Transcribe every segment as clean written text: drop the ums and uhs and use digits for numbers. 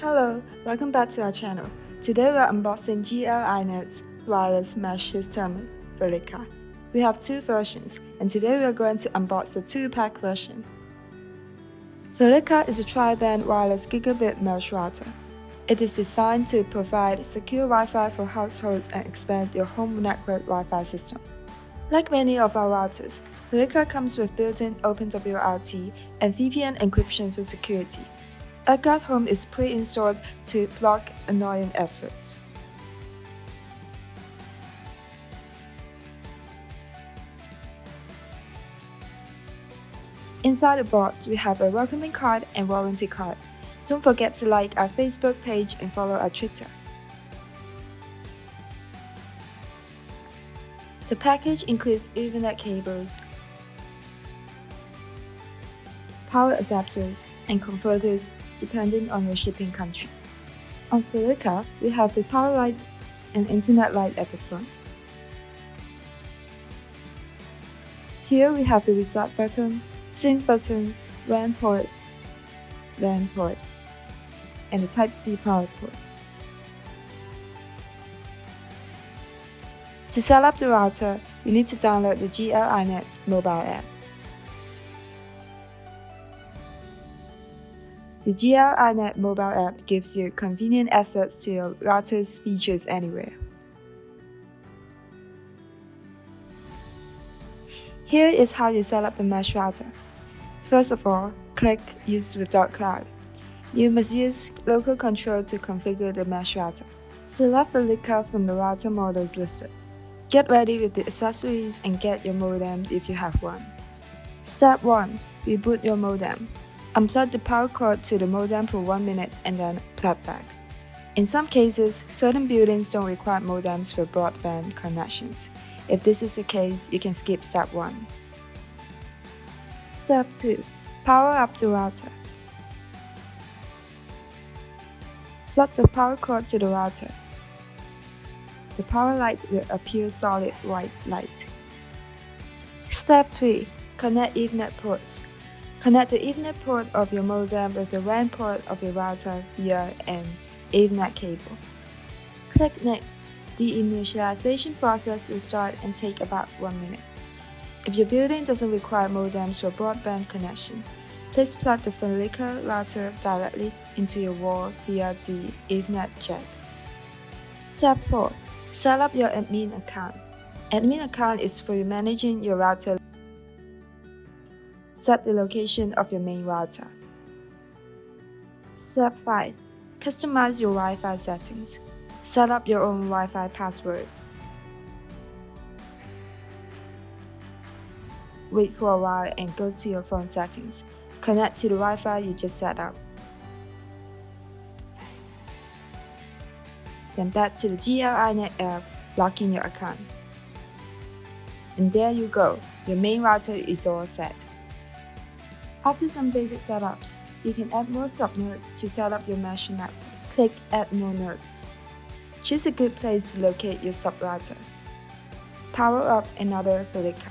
Hello, welcome back to our channel. Today we are unboxing GL.iNet's wireless mesh system, Velica. We have two versions, and today we are going to unbox the 2-pack version. Velica is a tri-band wireless gigabit mesh router. It is designed to provide secure Wi-Fi for households and expand your home network Wi-Fi system. Like many of our routers, Velica comes with built-in OpenWRT and VPN encryption for security. AirGuard Home is pre-installed to block annoying efforts. Inside the box, we have a welcoming card and warranty card. Don't forget to like our Facebook page and follow our Twitter. The package includes Ethernet cables, power adapters, and converters depending on your shipping country. On Velica, we have the power light and internet light at the front. Here we have the reset button, sync button, WAN port, LAN port, and the Type-C power port. To set up the router, you need to download the GL.iNet mobile app. The GL.iNet mobile app gives you convenient access to your router's features anywhere. Here is how you set up the mesh router. First of all, click Use without cloud. You must use local control to configure the mesh router. Select Velica from the router models listed. Get ready with the accessories and get your modem if you have one. Step 1. Reboot your modem. Unplug the power cord to the modem for 1 minute and then plug back. In some cases, certain buildings don't require modems for broadband connections. If this is the case, you can skip Step 1. Step 2. Power up the router. Plug the power cord to the router. The power light will appear solid white light. Step 3. Connect Ethernet ports. Connect the Ethernet port of your modem with the WAN port of your router via an Ethernet cable. Click Next. The initialization process will start and take about 1 minute. If your building doesn't require modems for broadband connection, please plug the Velica router directly into your wall via the Ethernet jack. Step 4. Set up your admin account. Admin account is for managing your router. Set the location of your main router. Step 5. Customize your Wi-Fi settings. Set up your own Wi-Fi password. Wait for a while and go to your phone settings. Connect to the Wi-Fi you just set up. Then back to the GL.iNet app, log in your account. And there you go, your main router is all set. After some basic setups, you can add more subnodes to set up your mesh network. Click Add More Nodes. Choose a good place to locate your subrouter. Power up another Velica.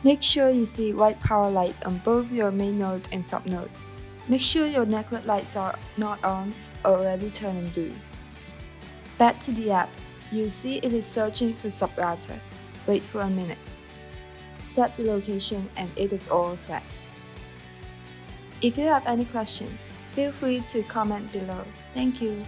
Make sure you see white power light on both your main node and subnode. Make sure your network lights are not on or already turning blue. Back to the app, you'll see it is searching for subrouter. Wait for a minute. Set the location and it is all set. If you have any questions, feel free to comment below. Thank you.